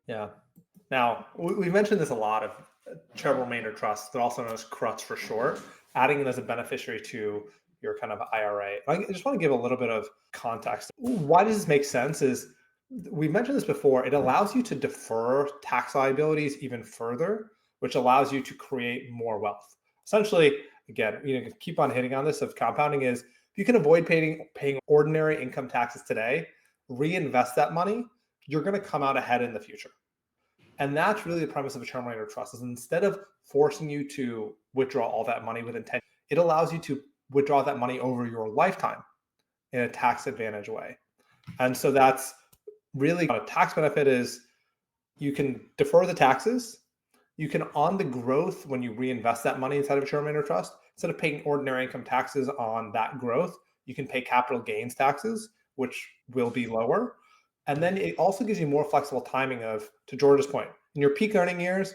Yeah. Now, we mentioned this a lot of charitable remainder trusts. They're also known as CRUTs for short, adding them as a beneficiary to your kind of IRA. I just want to give a little bit of context. Why does this make sense is we mentioned this before. It allows you to defer tax liabilities even further, which allows you to create more wealth. Essentially, again, keep on hitting on this of compounding is if you can avoid paying ordinary income taxes today, reinvest that money, you're going to come out ahead in the future. And that's really the premise of a charitable remainder trust is instead of forcing you to withdraw all that money within 10, it allows you to withdraw that money over your lifetime in a tax advantage way. And so that's really a tax benefit is you can defer the taxes. You can on the growth when you reinvest that money inside of a charitable remainder trust, instead of paying ordinary income taxes on that growth, you can pay capital gains taxes, which will be lower. And then it also gives you more flexible timing of, to George's point, in your peak earning years,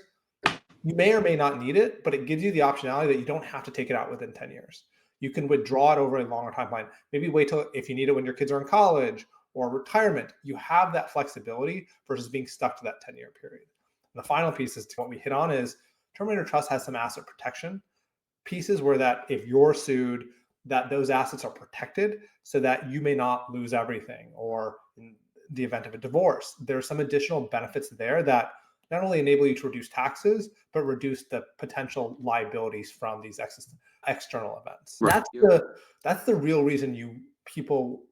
you may or may not need it, but it gives you the optionality that you don't have to take it out within 10 years. You can withdraw it over a longer timeline. Maybe wait till if you need it when your kids are in college or retirement. You have that flexibility versus being stuck to that 10-year period. And the final piece is what we hit on is term remainder trust has some asset protection pieces where that if you're sued, that those assets are protected so that you may not lose everything, or in the event of a divorce, there's some additional benefits there that not only enable you to reduce taxes, but reduce the potential liabilities from these external events. Right. That's the real reason people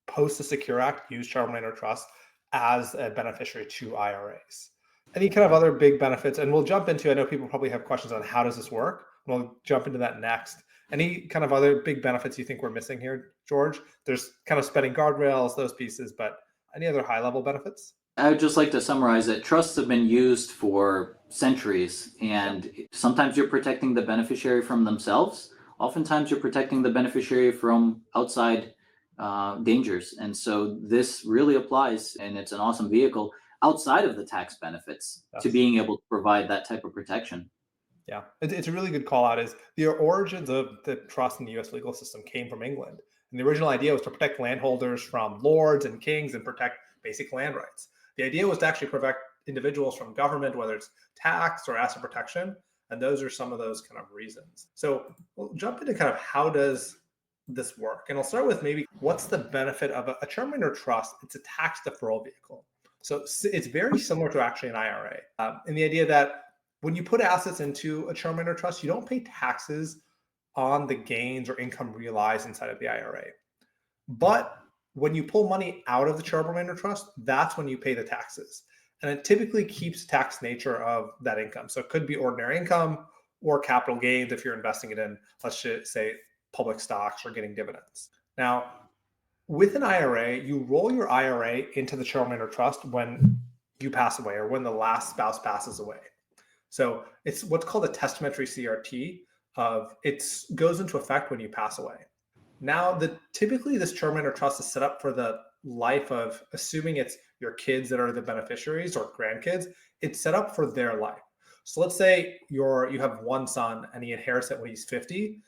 post the Secure Act use charitable remainder trust as a beneficiary to IRAs. Any kind of other big benefits, and we'll jump into, I know people probably have questions on how does this work. We'll jump into that next. Any kind of other big benefits you think we're missing here, George? There's kind of spending guardrails, those pieces, but any other high level benefits? I would just like to summarize that trusts have been used for centuries, and sometimes you're protecting the beneficiary from themselves. Oftentimes you're protecting the beneficiary from outside dangers. And so this really applies, and it's an awesome vehicle outside of the tax benefits to Yes. being able to provide that type of protection. Yeah, it's a really good call out. Is the origins of the trust in the U.S. legal system came from England, and the original idea was to protect landholders from lords and kings and protect basic land rights. The idea was to actually protect individuals from government, whether it's tax or asset protection, and those are some of those kind of reasons. So we'll jump into kind of how does this work, and I'll start with maybe what's the benefit of a term remainder trust. It's a tax deferral vehicle, so it's very similar to actually an IRA, in the idea that when you put assets into a term remainder trust, you don't pay taxes on the gains or income realized inside of the IRA. But when you pull money out of the charitable remainder trust, that's when you pay the taxes. And it typically keeps tax nature of that income. So it could be ordinary income or capital gains if you're investing it in, let's just say, public stocks or getting dividends. Now, with an IRA, you roll your IRA into the charitable remainder trust when you pass away or when the last spouse passes away. So it's what's called a testamentary CRT of it goes into effect when you pass away. Now, typically this term remainder trust is set up for the life of, assuming it's your kids that are the beneficiaries or grandkids, it's set up for their life. So let's say you have one son and he inherits it when he's 50.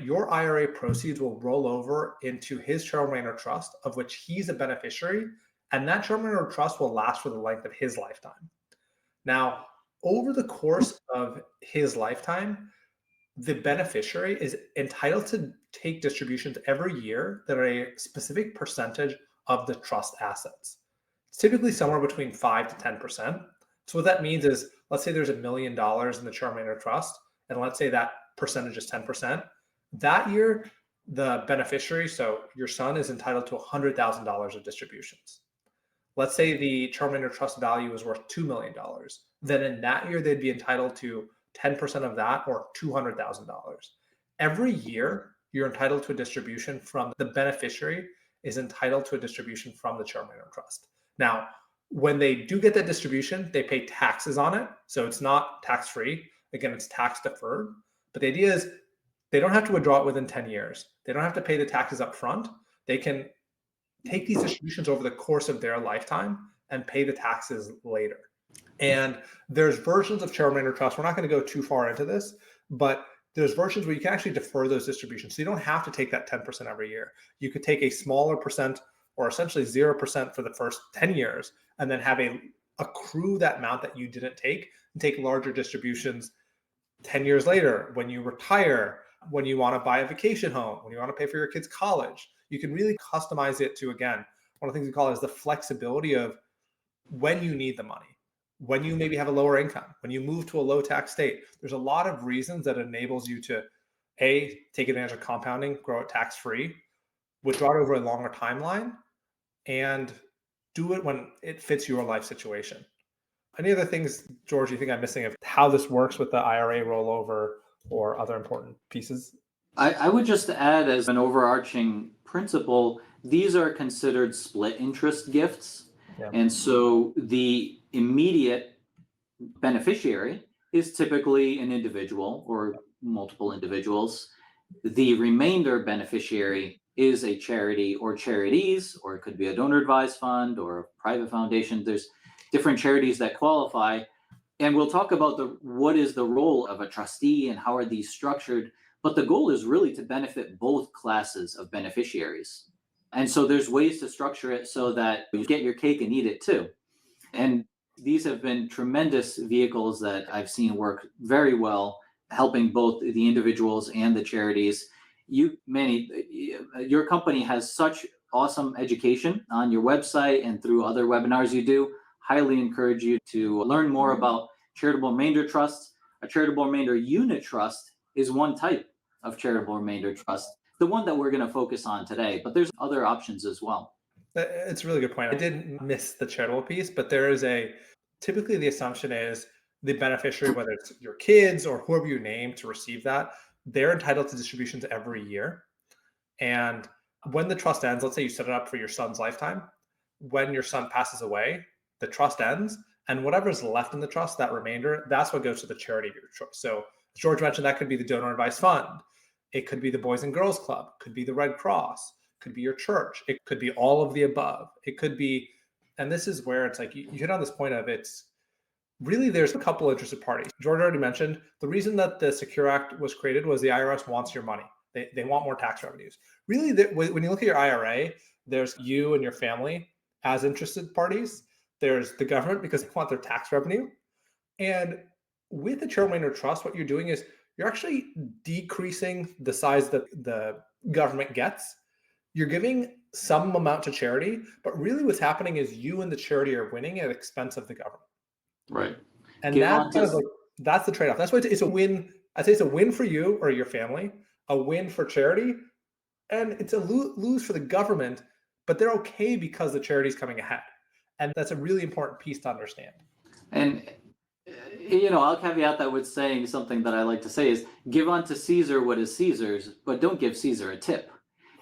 Your IRA proceeds will roll over into his term remainder trust, of which he's a beneficiary, and that term remainder trust will last for the length of his lifetime. Now, over the course of his lifetime, the beneficiary is entitled to take distributions every year that are a specific percentage of the trust assets. It's typically somewhere between 5 to 10%. So what that means is, let's say there's $1 million in the term remainder trust, and let's say that percentage is 10%. That year, the beneficiary, so your son, is entitled to $100,000 of distributions. Let's say the term remainder trust value is worth $2 million. Then in that year, they'd be entitled to 10% of that, or $200,000. Every year, you're entitled to a distribution from the beneficiary is entitled to a distribution from the term remainder trust. Now, when they do get that distribution, they pay taxes on it. So it's not tax-free. Again, it's tax deferred. But the idea is they don't have to withdraw it within 10 years. They don't have to pay the taxes up front. They can take these distributions over the course of their lifetime and pay the taxes later. And there's versions of charitable remainder trust. We're not going to go too far into this, but there's versions where you can actually defer those distributions. So you don't have to take that 10% every year. You could take a smaller percent, or essentially 0% for the first 10 years, and then have a accrue that amount that you didn't take and take larger distributions 10 years later when you retire, when you want to buy a vacation home, when you want to pay for your kids' college. You can really customize it to, again, one of the things we call is the flexibility of when you need the money, when you maybe have a lower income, when you move to a low tax state. There's a lot of reasons that enables you to take advantage of compounding, grow it tax free, withdraw it over a longer timeline, and do it when it fits your life situation. Any other things, George, you think I'm missing of how this works with the IRA rollover or other important pieces? I would just add, as an overarching principle, these are considered split interest gifts. Yeah. And so the immediate beneficiary is typically an individual or multiple individuals. The remainder beneficiary is a charity or charities, or it could be a donor advised fund or a private foundation. There's different charities that qualify. And we'll talk about what is the role of a trustee and how are these structured. But the goal is really to benefit both classes of beneficiaries. And so there's ways to structure it so that you get your cake and eat it too. And these have been tremendous vehicles that I've seen work very well, helping both the individuals and the charities. Your company has such awesome education on your website and through other webinars you do. Highly encourage you to learn more about charitable remainder trusts. A charitable remainder unit trust is one type of charitable remainder trust, the one that we're going to focus on today, but there's other options as well. It's a really good point. I did miss the charitable piece, but there is typically the assumption is the beneficiary, whether it's your kids or whoever you name to receive that, they're entitled to distributions every year. And when the trust ends, let's say you set it up for your son's lifetime, when your son passes away, the trust ends, and whatever's left in the trust, that remainder, that's what goes to the charity of your choice. So George mentioned that could be the donor advised fund. It could be the Boys and Girls Club, could be the Red Cross, could be your church. It could be all of the above. It could be, and this is where it's like, you hit on this point of it's really, there's a couple interested parties. George already mentioned the reason that the Secure Act was created was the IRS wants your money. They want more tax revenues. Really, when you look at your IRA, there's you and your family as interested parties. There's the government because they want their tax revenue. And with the charitable remainder trust, what you're doing is you're actually decreasing the size that the government gets. You're giving some amount to charity, but really what's happening is you and the charity are winning at the expense of the government. Right. And that's kind of like, that's the trade-off. That's why it's a win. I'd say it's a win for you or your family, a win for charity, and it's a lose for the government, but they're okay because the charity's coming ahead. And that's a really important piece to understand. And I'll caveat that with saying something that I like to say is give unto Caesar what is Caesar's, but don't give Caesar a tip.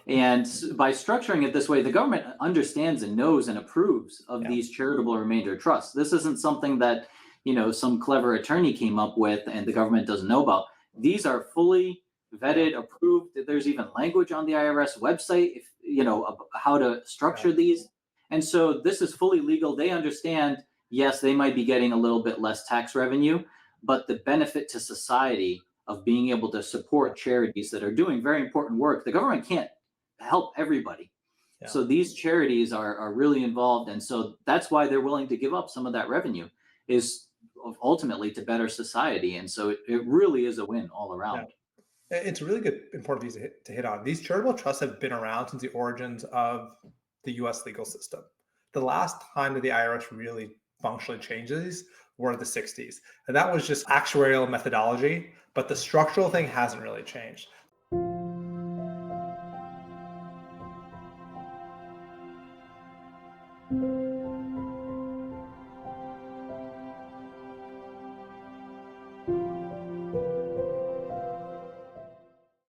And by structuring it this way, the government understands and knows and approves of these charitable remainder trusts. This isn't something that, some clever attorney came up with and the government doesn't know about. These are fully vetted, approved. There's even language on the IRS website, how to structure these. And so this is fully legal. They understand, yes, they might be getting a little bit less tax revenue, but the benefit to society of being able to support charities that are doing very important work, the government can't help everybody. Yeah. So these charities are really involved. And so that's why they're willing to give up some of that revenue, is ultimately to better society. And so it really is a win all around. Yeah. It's a really good, important piece to hit on. These charitable trusts have been around since the origins of the US legal system. The last time that the IRS really functionally changed these were the 60s. And that was just actuarial methodology, but the structural thing hasn't really changed.